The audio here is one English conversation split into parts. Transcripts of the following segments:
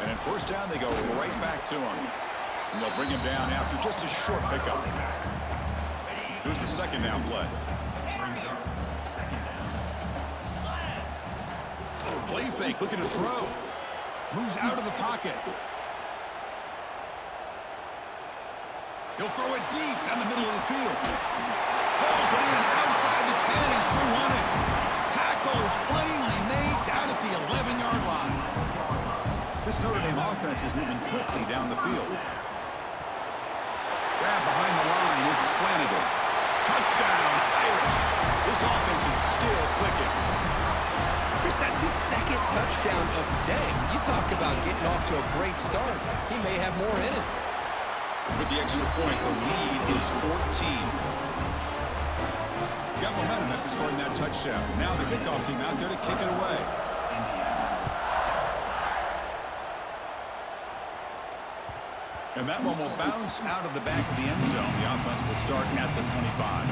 And then first down, they go right back to him. And they'll bring him down after just a short pickup. Here's the second down play. Play fake, looking to throw. Moves out of the pocket. He'll throw it deep down the middle of the field. Pulls it in outside the 10 and still running. Tackle is finally made down at the 11-yard line. This Notre Dame offense is moving quickly down the field. Grab behind the line, it's Flanagan. Touchdown, Irish. This offense is still clicking. Chris, that's his second touchdown of the day. You talk about getting off to a great start. He may have more in it. With the extra point, the lead is 14. Got momentum after scoring that touchdown. Now the kickoff team out there to kick it away. And that one will bounce out of the back of the end zone. The offense will start at the 25.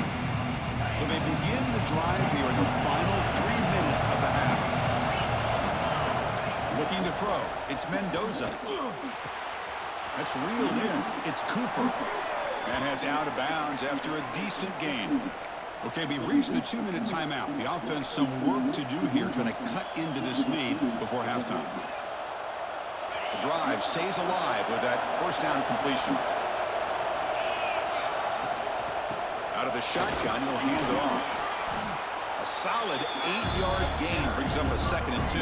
So they begin the drive here in the final 3 minutes of the half. Looking to throw. It's Mendoza. That's reeled in. It's Cooper. And heads out of bounds after a decent gain. Okay, we reached the 2-minute timeout. The offense some work to do here, trying to cut into this lead before halftime. The drive stays alive with that first down completion. Out of the shotgun, he'll hand it off. A solid 8-yard gain brings up a 2nd and 2.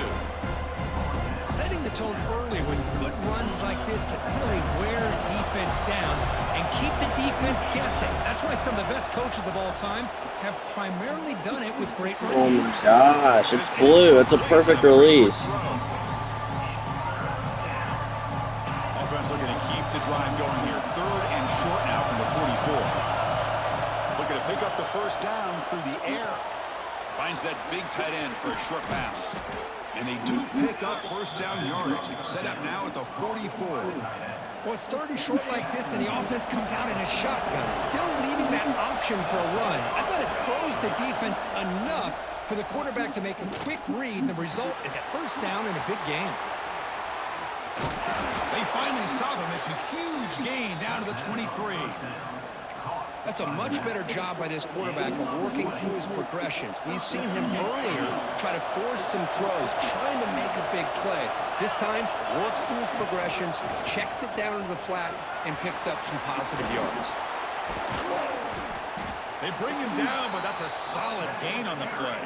Setting the tone early with good runs like this can really wear defense down and keep the defense guessing. That's why some of the best coaches of all time have primarily done it with great run. Oh my gosh, it's blue. It's a perfect release. Offense looking to keep the drive going here. 3rd and short now from the 44. Looking to pick up the first down through the air. Finds that big tight end for a short pass. And they do pick up first down yardage. Set up now at the 44. Well, it's 3rd and short like this, and the offense comes out in a shotgun, still leaving that option for a run. I thought it throws the defense enough for the quarterback to make a quick read, and the result is a first down and a big gain. They finally stop him. It's a huge gain down to the 23. That's a much better job by this quarterback of working through his progressions. We've seen him earlier try to force some throws, trying to make a big play. This time, works through his progressions, checks it down to the flat, and picks up some positive yards. They bring him down, but that's a solid gain on the play.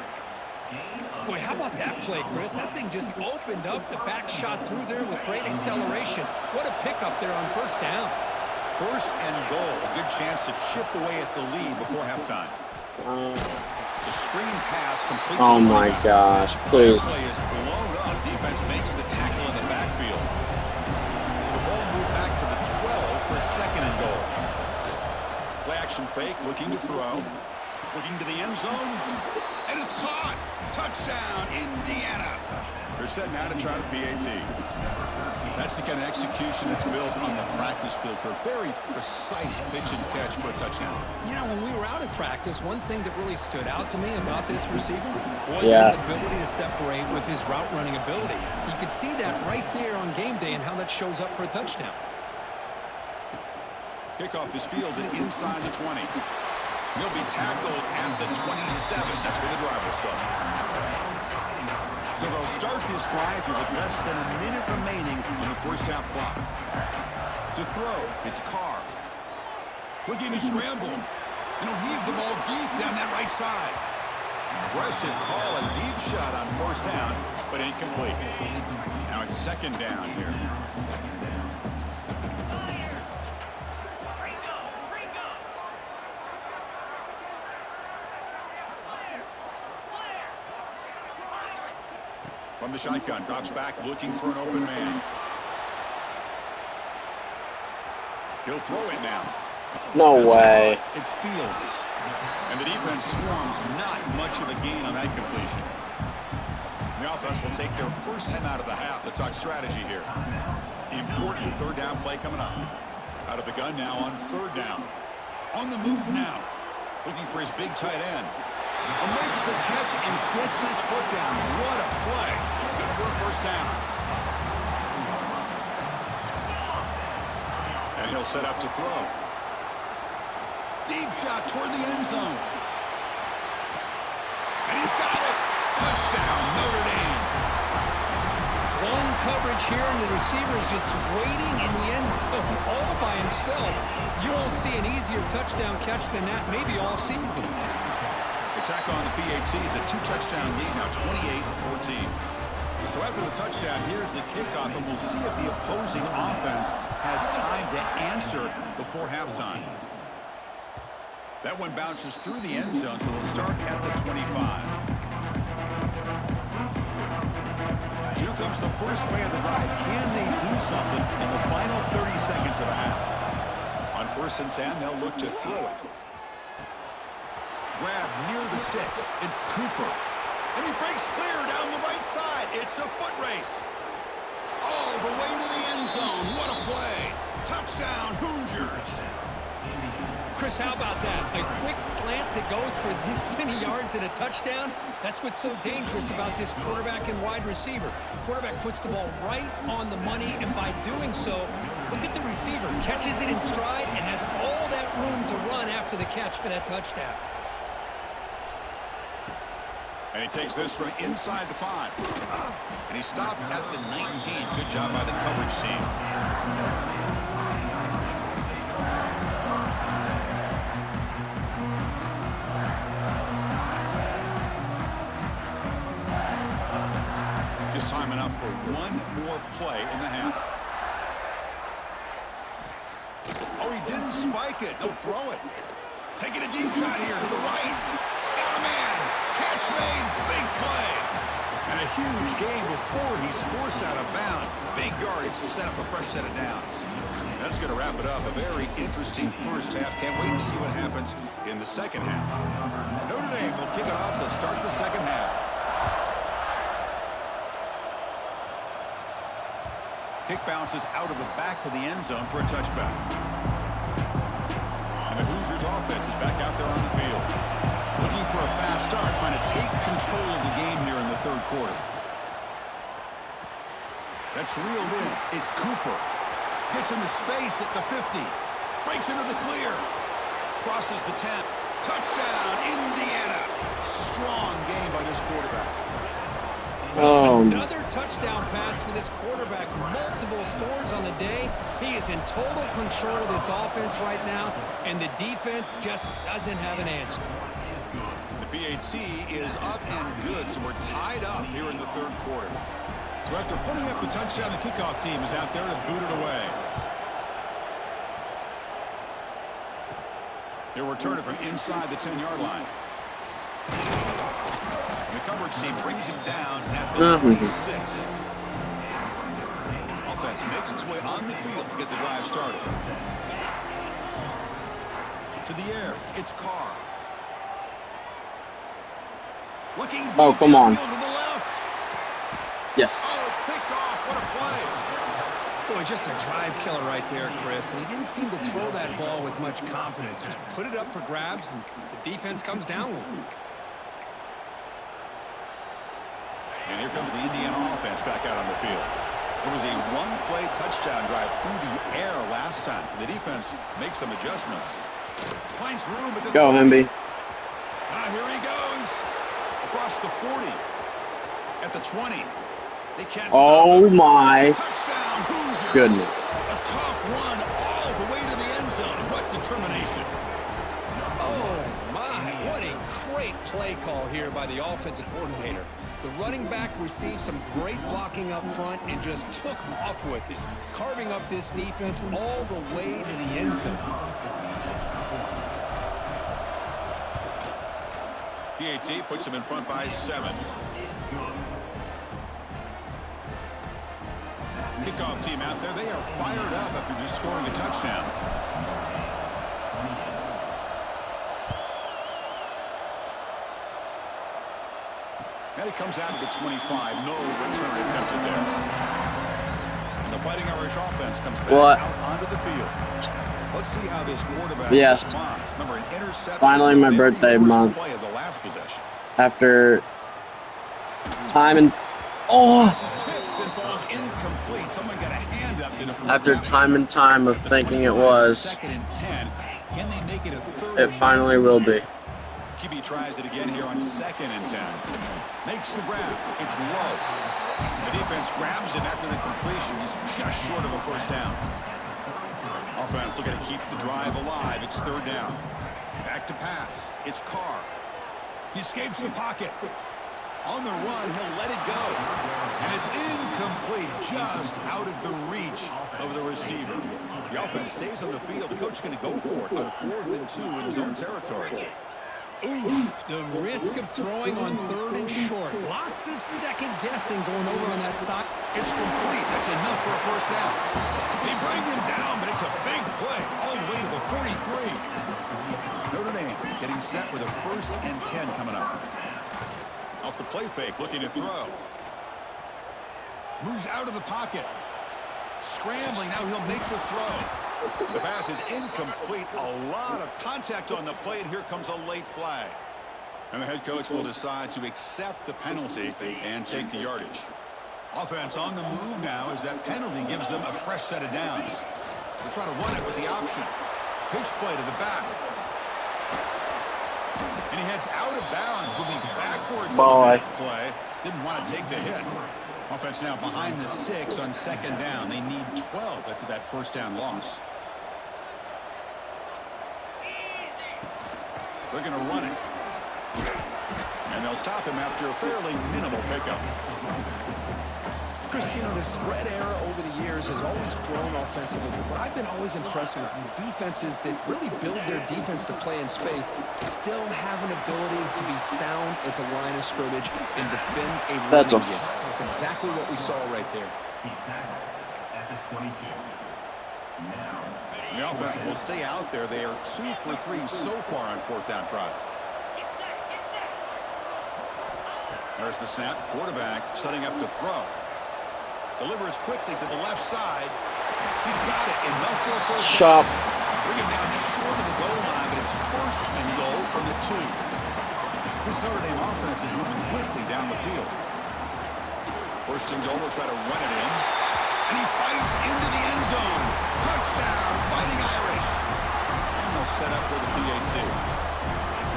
Boy, how about that play, Chris? That thing just opened up. The back shot through there with great acceleration. What a pickup there on first down. 1st and goal. A good chance to chip away at the lead before halftime. It's a screen pass complete. Oh my gosh, please. The play is blown up. Defense makes the tackle in the backfield. So the ball moved back to the 12 for 2nd and goal. Play action fake, looking to throw. Looking to the end zone. And it's caught. Touchdown, Indiana. They're set now to try the PAT. That's the kind of execution that's built on the practice field for a very precise pitch and catch for a touchdown. You know, when we were out at practice, one thing that really stood out to me about this receiver was his ability to separate with his route running ability. You could see that right there on game day and how that shows up for a touchdown. Kickoff is fielded inside the 20. He'll be tackled at the 27. That's where the drive will start. So they'll start this drive here with less than a minute remaining on the first half clock. To throw, it's Carr. Looking to scramble. And he'll heave the ball deep down that right side. Aggressive call, a deep shot on first down, but incomplete. Now it's 2nd down here. From the shotgun, drops back, looking for an open man. He'll throw it now. No way. It's Fields. And the defense swarms, not much of a gain on that completion. The offense will take their first time out of the half. Let's talk strategy here. Important 3rd down play coming up. Out of the gun now on 3rd down. On the move now. Looking for his big tight end. Makes the catch and gets his foot down. What a play. Good for a first down. He'll set up to throw. Deep shot toward the end zone. And he's got it. Touchdown, Notre Dame. Long coverage here, and the receiver is just waiting in the end zone all by himself. You won't see an easier touchdown catch than that maybe all season. Attack on the PAT. It's a 2-touchdown lead now, 28-14. So after the touchdown, here's the kickoff, and we'll see if the opposing offense has time to answer before halftime. That one bounces through the end zone, so they'll start at the 25. Here comes the first play of the drive. Can they do something in the final 30 seconds of the half? On 1st and 10, they'll look to throw it. Grab near the sticks. It's Cooper. And he breaks clear down the right side. It's a foot race. All the way to the end zone. What a play. Touchdown, Hoosiers. Chris, how about that? A quick slant that goes for this many yards and a touchdown? That's what's so dangerous about this quarterback and wide receiver. Quarterback puts the ball right on the money, and by doing so, look at the receiver. Catches it in stride and has all that room to run after the catch for that touchdown. And he takes this from inside the 5. And he stopped at the 19. Good job by the coverage team. Just time enough for one more play in the half. Oh, he didn't spike it. They'll throw it. Taking a deep shot here to the right. Got a man. Catch made. Big play. And a huge gain before he's forced out of bounds. Big yardage to set up a fresh set of downs. That's going to wrap it up. A very interesting first half. Can't wait to see what happens in the second half. Notre Dame will kick it off to start the second half. Kick bounces out of the back of the end zone for a touchback. And the Hoosiers offense is back out there on the field. Looking for a fast start, trying to take control of the game here in the third quarter. That's reeled in. It's Cooper. Gets into space at the 50. Breaks into the clear. Crosses the 10. Touchdown, Indiana. Strong game by this quarterback. Another touchdown pass for this quarterback. Multiple scores on the day. He is in total control of this offense right now, and the defense just doesn't have an answer. The PAT is up and good, so we're tied up here in the third quarter. So after putting up the touchdown, the kickoff team is out there to boot it away. They'll return it from inside the 10-yard line. The coverage team brings him down at the 26. Offense makes its way on the field to get the drive started. To the air, it's Carr. Looking Oh, come on. to the left. Yes. Oh, it's picked off. What a play. Boy, just a drive killer right there, Chris. And he didn't seem to throw that ball with much confidence. Just put it up for grabs, and the defense comes down with it. And here comes the Indiana offense back out on the field. It was a one-play touchdown drive through the air last time. The defense makes some adjustments. Finds room at the Go, 30. Hemby. Here he goes. Across the 40. At the 20. They can't Oh stop him. my Touchdown, Hoosiers. goodness. A tough run all the way to the end zone. What determination. Oh, my. What a great play call here by the offensive coordinator. The running back received some great blocking up front and just took off with it, carving up this defense all the way to the end zone. PAT puts him in front by 7. Kickoff team out there. They are fired up after just scoring a touchdown. And he comes out of the 25. No return attempted there. And the Fighting Irish offense comes back out onto the field. Let's see how this quarterback responds. Remember, an interception. Finally, my birthday month. Play of the last possession. After time and Pass is tipped and falls incomplete. Someone got a hand windup to deflect After that. time and time of thinking it was, 2nd and 10. Can they make it a 3rd? it finally will be. QB tries it again here on 2nd and 10. Makes the grab. It's low. The defense grabs him after the completion. He's just short of a 1st down. Offense looking to keep the drive alive. It's 3rd down. Back to pass. It's Carr. He escapes the pocket. On the run, he'll let it go. And it's incomplete, just out of the reach of the receiver. The offense stays on the field. The coach is going to go for it on 4th and 2 in his own territory. Oof, the risk of throwing on 3rd and short. Lots of second guessing going over on that side. It's complete. That's enough for a 1st down. They bring him down, but it's a big play all the way to the 43. Notre Dame getting set with a 1st and 10 coming up. Off the play fake, looking to throw. Moves out of the pocket. Scrambling, now he'll make the throw. The pass is incomplete. A lot of contact on the play, and here comes a late flag. And the head coach will decide to accept the penalty and take the yardage. Offense on the move now as that penalty gives them a fresh set of downs. They'll try to run it with the option. Pitch play to the back. And he heads out of bounds, moving backwards on that play. Didn't want to take the hit. Offense now behind the sticks on 2nd down. They need 12 after that 1st down loss. They're going to run it. And they'll stop him after a fairly minimal pickup. Chris, the spread era over the years has always grown offensively. But what I've been always impressed with defenses that really build their defense to play in space still have an ability to be sound at the line of scrimmage and defend a run. That's exactly what we saw right there. The offense will stay out there. They are 2 for 3 so far on 4th down tries. There's the snap. Quarterback setting up to throw. Delivers quickly to the left side. He's got it. Enough for a 1st down. Bring him down short of the goal line, but it's 1st and goal from the 2. This Notre Dame offense is moving quickly down the field. 1st and goal, they'll try to run it in. And he fights into the end zone. Touchdown, Fighting Irish. And they'll set up for the PAT.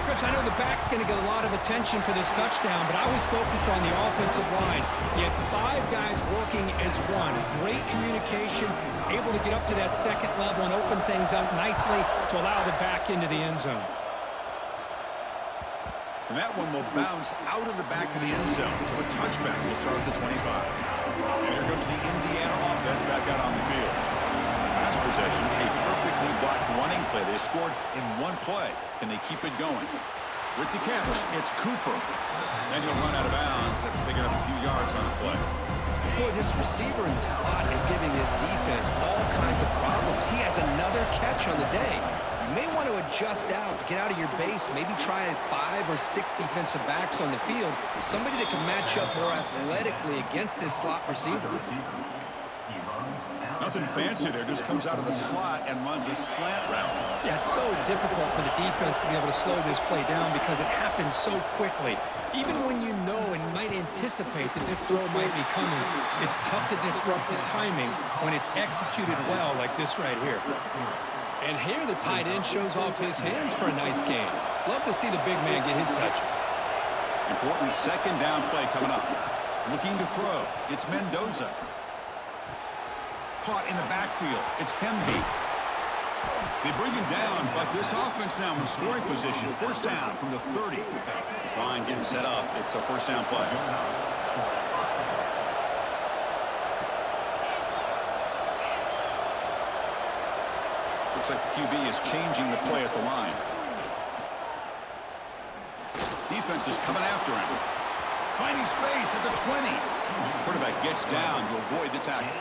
Chris, I know the back's going to get a lot of attention for this touchdown, but I was focused on the offensive line. You had 5 guys working as one. Great communication, able to get up to that 2nd level and open things up nicely to allow the back into the end zone. And that one will bounce out of the back of the end zone. So a touchback will start at the 25. And here comes the Indiana offense back out on the field. Last possession, a perfectly blocked running play. They scored in 1 play. Can they keep it going? With the catch, it's Cooper. And he'll run out of bounds after picking up a few yards on the play. Boy, this receiver in the slot is giving this defense all kinds of problems. He has another catch on the day. You may want to adjust out, get out of your base, maybe try 5 or 6 defensive backs on the field. Somebody that can match up more athletically against this slot receiver. Nothing fancy there, just comes out of the slot and runs a slant route. Yeah, it's so difficult for the defense to be able to slow this play down because it happens so quickly. Even when you know and might anticipate that this throw might be coming, it's tough to disrupt the timing when it's executed well like this right here. And here the tight end shows off his hands for a nice game. Love to see the big man get his touches. Important 2nd down play coming up. Looking to throw. It's Mendoza. Caught in the backfield. It's Pemby. They bring him down, but this offense now in scoring position. 1st down from the 30. This line getting set up. It's a 1st down play. Looks like the QB is changing the play at the line. Defense is coming after him. Finding space at the 20. Quarterback gets down to avoid the tackle.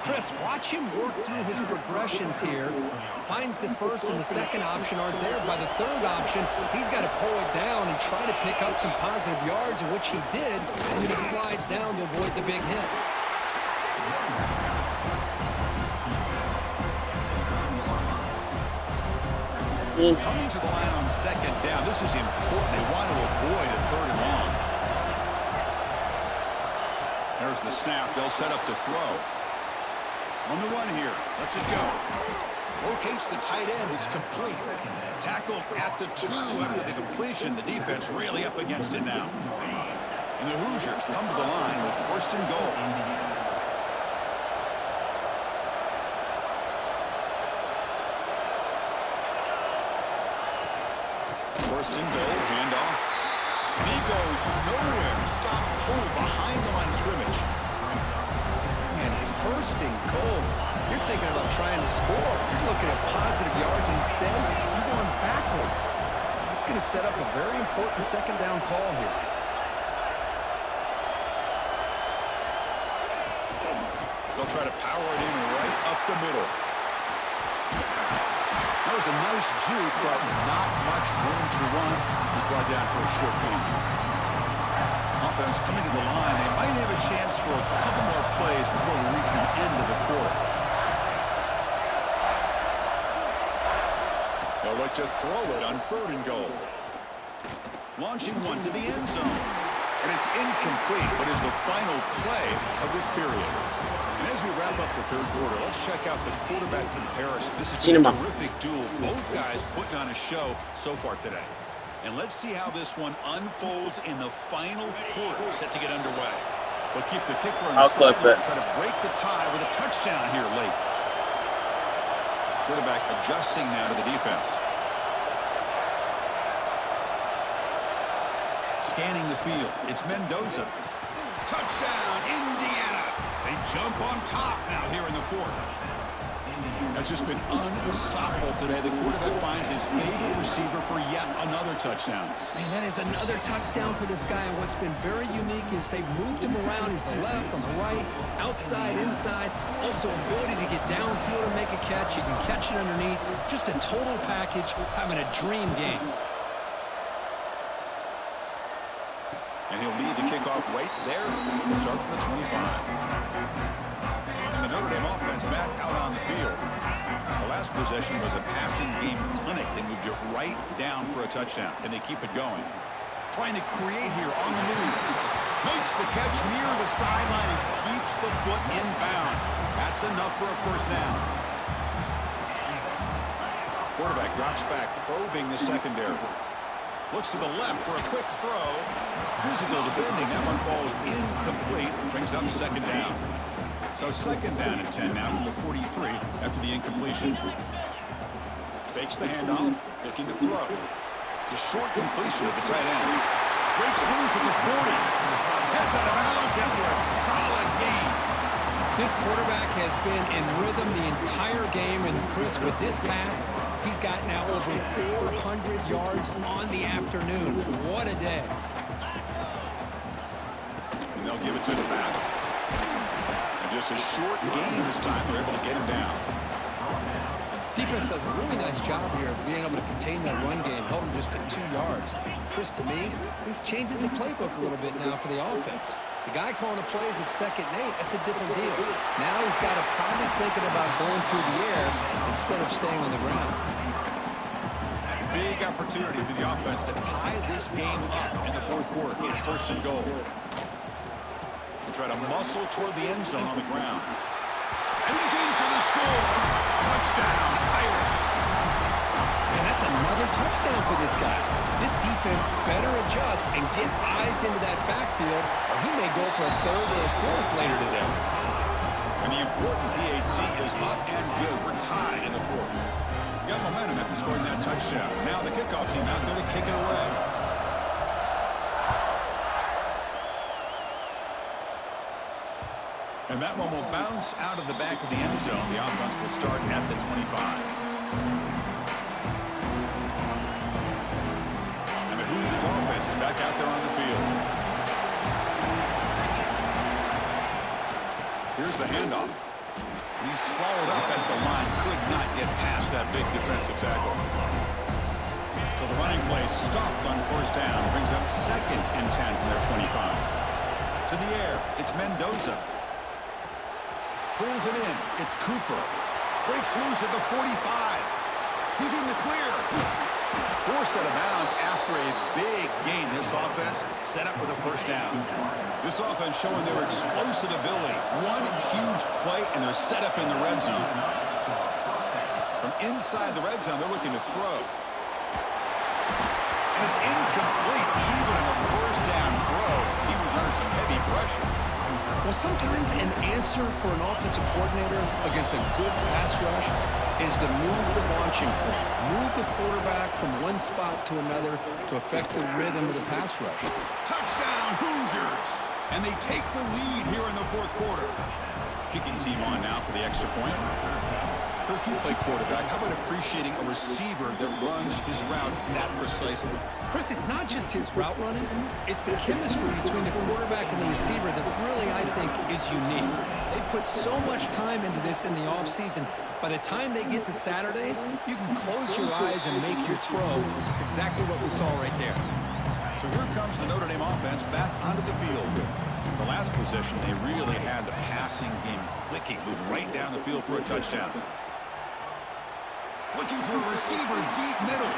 Chris, watch him work through his progressions here. Finds the 1st and the 2nd option aren't there. By the 3rd option, he's got to pull it down and try to pick up some positive yards, in which he did, and then he slides down to avoid the big hit. Coming to the line on 2nd down. This is important. They want to avoid a 3rd and long. There's the snap. They'll set up to throw. On the run here. Lets it go. Locates the tight end. It's complete. Tackled at the 2 after the completion. The defense really up against it now. And the Hoosiers come to the line with 1st and goal. First and goal, handoff. And he goes nowhere. Stop pulled behind the line of scrimmage. Man, it's 1st and goal. You're thinking about trying to score. You're looking at positive yards instead. You're going backwards. That's going to set up a very important 2nd down call here. They'll try to power it in right up the middle. That was a nice juke, but not much room to run. He's brought down for a short gain. Offense coming to the line. They might have a chance for a couple more plays before we reach the end of the quarter. They'll look to throw it on 3rd and goal. Launching one to the end zone. And it's incomplete, but is the final play of this period. And as we wrap up the 3rd quarter, let's check out the quarterback comparison. This is a terrific duel. Both guys putting on a show so far today. And let's see how this one unfolds in the final quarter, set to get underway. They'll keep the kicker on the sideline, try to break the tie with a touchdown here late. Quarterback adjusting now to the defense. Scanning the field. It's Mendoza. Touchdown, Indiana. They jump on top now here in the 4th. That's just been unstoppable today. The quarterback finds his favorite receiver for yet another touchdown. Man, that is another touchdown for this guy. And what's been very unique is they've moved him around. He's the left, on the right, outside, inside. Also, ability to get downfield and make a catch. You can catch it underneath. Just a total package, having a dream game. And he'll lead the kickoff right there. We'll start from the 25. And the Notre Dame offense back out on the field. The last possession was a passing game clinic. They moved it right down for a touchdown. And they keep it going. Trying to create here on the move. Makes the catch near the sideline and keeps the foot in bounds. That's enough for a 1st down. Quarterback drops back, probing the secondary. Looks to the left for a quick throw. Physical defending. That one falls incomplete. Brings up 2nd down. So 2nd down and 10 now from the 43 after the incompletion. Fakes the handoff. Looking to throw. The short completion at the tight end. Breaks loose at the 40. Heads out of bounds after a solid game. This quarterback has been in rhythm the entire game, and Chris, with this pass, he's got now over 400 yards on the afternoon. What a day. And they'll give it to the back. And just a short gain this time. They're able to get him down. Defense does a really nice job here of being able to contain that run game, held him just for 2 yards. Chris, to me, this changes the playbook a little bit now for the offense. The guy calling the plays at 2nd and 8, that's a different deal. Now he's got to probably thinking about going through the air instead of staying on the ground. Big opportunity for the offense to tie this game up in the 4th quarter. It's 1st and goal. They try to muscle toward the end zone on the ground. And he's in for the score. Touchdown, Irish. And that's another touchdown for this guy. This defense better adjust and get eyes into that backfield, or he may go for a 3rd or a 4th later today. And the important PAT is up and good. We're tied in the 4th. We got momentum after scoring that touchdown. Now the kickoff team out there to kick it away. And that one will bounce out of the back of the end zone. The offense will start at the 25. And the Hoosiers offense is back out there on the field. Here's the handoff. He's swallowed up at the line. Could not get past that big defensive tackle. So the running play stopped on 1st down. Brings up 2nd and 10 from their 25. To the air, it's Mendoza. Pulls it in. It's Cooper. Breaks loose at the 45. He's in the clear. Forced out of bounds after a big gain. This offense set up with a first down. This offense showing their explosive ability. One huge play, and they're set up in the red zone. From inside the red zone, they're looking to throw. And it's incomplete, even in a first down throw. He was under some heavy pressure. Well, sometimes an answer for an offensive coordinator against a good pass rush is to move the launching point, move the quarterback from one spot to another to affect the rhythm of the pass rush. Touchdown, Hoosiers! And they take the lead here in the fourth quarter. Kicking team on now for the extra point. Kirk, you play quarterback. How about appreciating a receiver that runs his routes that precisely? Chris, it's not just his route running. It's the chemistry between the quarterback and the receiver that really, I think, is unique. They put so much time into this in the offseason. By the time they get to Saturdays, you can close your eyes and make your throw. It's exactly what we saw right there. So here comes the Notre Dame offense back onto the field. The last possession, they really had the passing game clicking, moved right down the field for a touchdown. Looking for a receiver deep middle.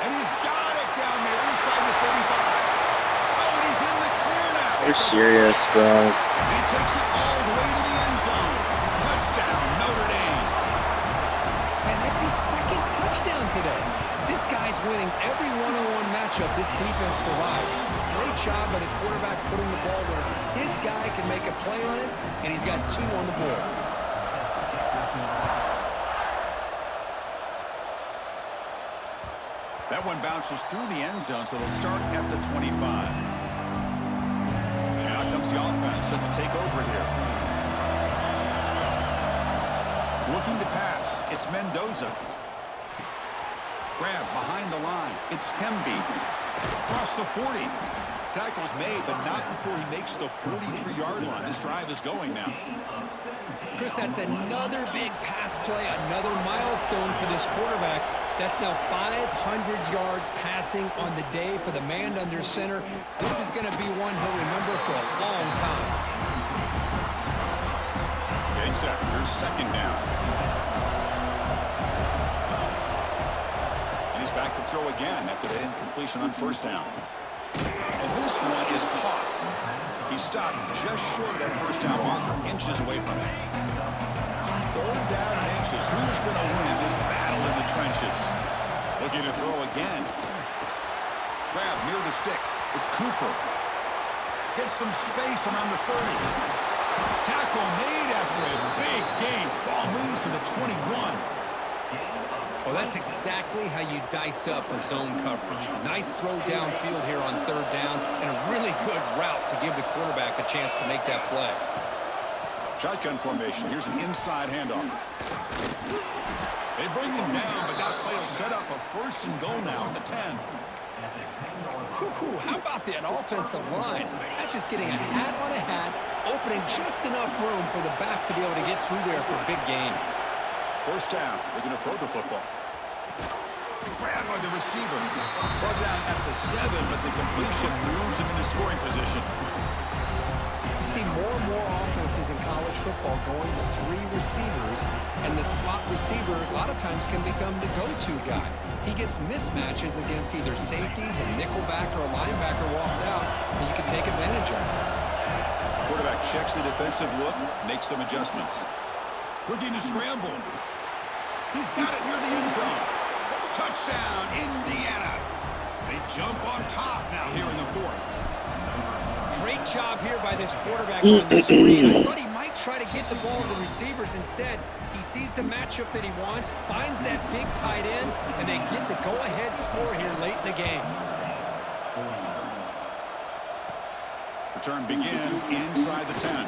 And he's got it down there inside the 35. Oh, and he's in the clear now. You're serious, bro. And he takes it all the way to the end zone. Touchdown, Notre Dame. Man, that's his second touchdown today. This guy's winning every one-on-one matchup this defense provides. Great job by the quarterback putting the ball where his guy can make a play on it, and he's got 2 on the board. That one bounces through the end zone, so they'll start at the 25. And out comes the offense set to take over here. Looking to pass. It's Mendoza. Grab behind the line. It's Hemby. Across the 40. Tackle's made, but not before he makes the 43-yard line. This drive is going now. Chris, that's another big pass play, another milestone for this quarterback. That's now 500 yards passing on the day for the man under center. This is going to be one he'll remember for a long time. Getting set. Here's second down. And he's back to throw again after that incompletion on first down. And this one is caught. He stopped just short of that first down marker, inches away from it. Third down and inches. Who's going to win this battle in the trenches? Looking to throw again. Grab near the sticks. It's Cooper. Gets some space around the 30. Tackle made after a big gain. Ball moves to the 21. Well, that's exactly how you dice up a zone coverage. Nice throw downfield here on third down, and a really good route to give the quarterback a chance to make that play. Shotgun formation. Here's an inside handoff. They bring him down, but that play will set up a first and goal now at the 10. How about that offensive line? That's just getting a hat on a hat, opening just enough room for the back to be able to get through there for a big gain. First down. They're going to throw the football. Grabbed by the receiver. Brought down at the 7, but the completion moves him into scoring position. You see more and more offenses in college football going to 3 receivers, and the slot receiver a lot of times can become the go-to guy. He gets mismatches against either safeties, a nickelback, or a linebacker walked out, and you can take advantage of it. Quarterback checks the defensive look, makes some adjustments. Looking to scramble. He's got it near the end zone. Touchdown, Indiana. They jump on top now here in the 4th. Great job here by this quarterback on this screen. I thought he might try to get the ball to the receivers. Instead, he sees the matchup that he wants, finds that big tight end, and they get the go-ahead score here late in the game. Return begins inside the 10.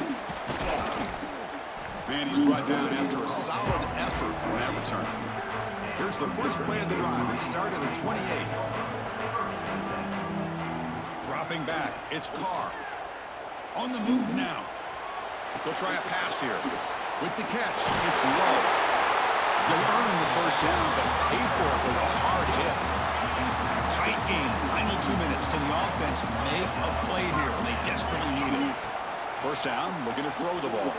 And he's brought down after a solid effort on that return. Here's the first play of the drive. They start at the 28. Dropping back, it's Carr. On the move now. They'll try a pass here. With the catch, it's low. They'll earn the first down, but pay for it with a hard hit. Tight game, final 2 minutes. Can the offense make a play here when they desperately need it? First down, looking to throw the ball.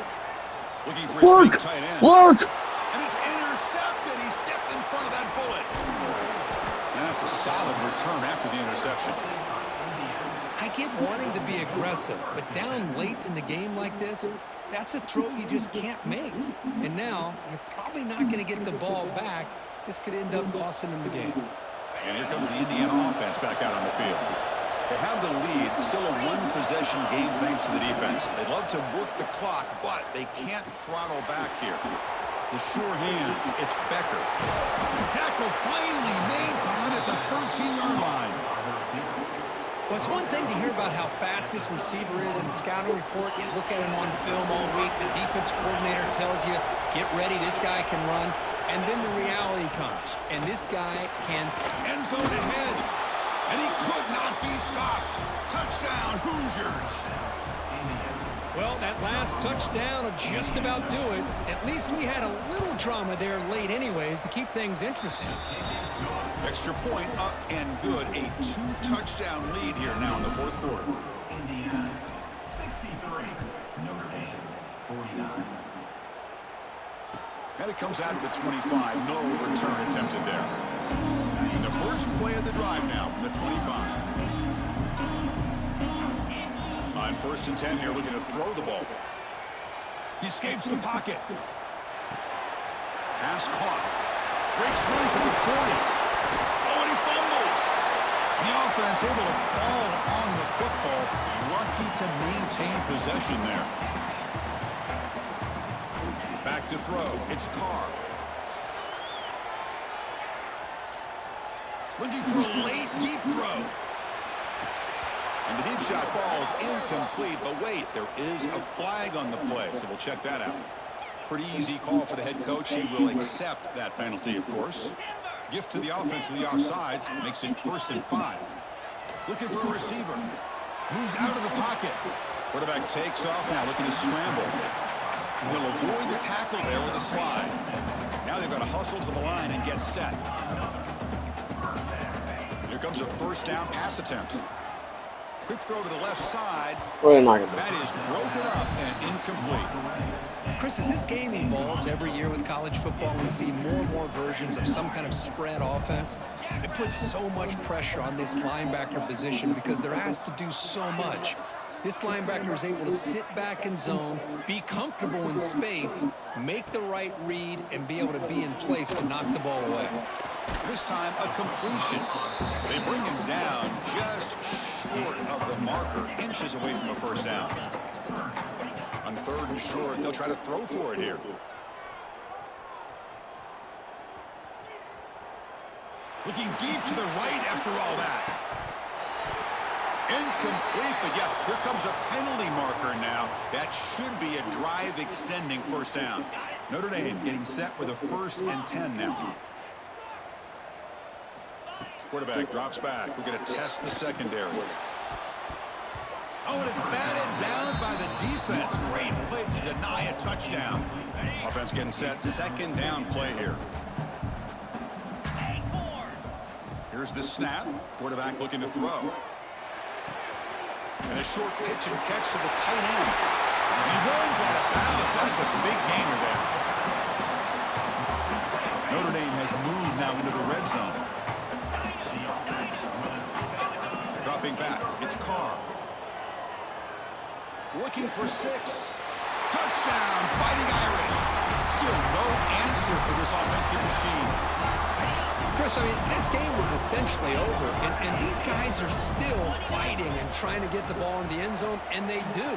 Looking for his big tight end. Look! And it's intercepted. He stepped in front of that bullet. And that's a solid return after the interception. I get wanting to be aggressive, but down late in the game like this, that's a throw you just can't make. And now, you're probably not going to get the ball back. This could end up costing them the game. And here comes the Indiana offense back out on the field. They have the lead, still a one-possession game thanks to the defense. They'd love to work the clock, but they can't throttle back here. The sure hands, it's Becker. Tackle finally made down at the 13-yard line. Well, it's one thing to hear about how fast this receiver is in the scouting report. You look at him on film all week. The defense coordinator tells you, get ready, this guy can run. And then the reality comes, and this guy can. End zone ahead, and he could not be stopped. Touchdown, Hoosiers. Well, that last touchdown will just about do it. At least we had a little drama there late anyways to keep things interesting. Extra point up and good. A 2-touchdown lead here now in the fourth quarter. Indiana 63, Notre Dame 49. And it comes out of the 25. No return attempted there. And the first play of the drive now from the 25. On 1st and 10 here, looking to throw the ball. He escapes the pocket. Pass caught. Breaks loose at the 40. Oh, and he fumbles. The offense able to fall on the football. Lucky to maintain possession there. Back to throw. It's Carr. Looking for a late, deep throw. And the deep shot falls incomplete. But wait, there is a flag on the play, so we'll check that out. Pretty easy call for the head coach. He will accept that penalty, of course. Gift to the offense with the offsides. Makes it 1st and 5. Looking for a receiver. Moves out of the pocket. Quarterback takes off now, looking to scramble. And he'll avoid the tackle there with a slide. Now they've got to hustle to the line and get set. Here comes a 1st down pass attempt. Quick throw to the left side. That is broken up and incomplete. Chris, as this game evolves every year with college football, we see more and more versions of some kind of spread offense. It puts so much pressure on this linebacker position because they're asked to do so much. This linebacker is able to sit back in zone, be comfortable in space, make the right read, and be able to be in place to knock the ball away. This time, a completion. They bring him down just short of the marker, inches away from a 1st down. On 3rd and short, they'll try to throw for it here. Looking deep to the right after all that. Incomplete, but yeah, here comes a penalty marker now. That should be a drive-extending 1st down. Notre Dame getting set with a 1st and 10 now. Quarterback drops back. We're going to test the secondary. Oh, and it's batted down by the defense. Great play to deny a touchdown. Offense getting set. 2nd down play here. Here's the snap. Quarterback looking to throw. And a short pitch and catch to the tight end. He runs out of bounds. That's a big gainer there. Notre Dame has moved now into the red zone. Dropping back. It's Carr. Looking for 6. Touchdown, Fighting Irish. Still no answer for this offensive machine. Chris, I mean, this game was essentially over, and these guys are still fighting and trying to get the ball in the end zone, and they do.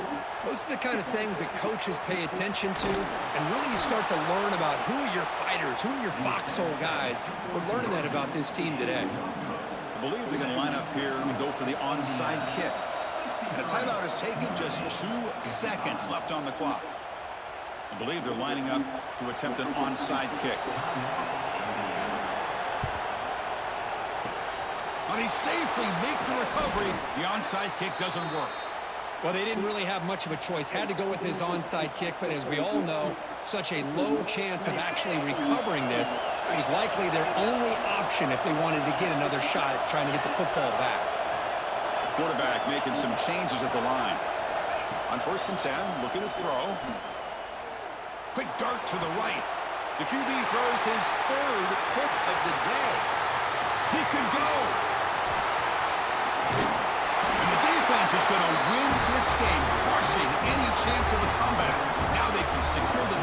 Those are the kind of things that coaches pay attention to, and really you start to learn about who are your fighters, who are your foxhole guys. We're learning that about this team today. I believe they're going to line up here and go for the onside kick. And a timeout is taken, just 2 seconds left on the clock. I believe they're lining up to attempt an onside kick. But they safely make the recovery. The onside kick doesn't work. Well, they didn't really have much of a choice. Had to go with his onside kick, but as we all know, such a low chance of actually recovering this. It was likely their only option if they wanted to get another shot at trying to get the football back. Quarterback making some changes at the line. On 1st and 10, looking to throw. Quick dart to the right. The QB throws his 3rd pick of the day. He could go. And the defense is going to win this game, crushing any chance of a comeback. Now they can secure the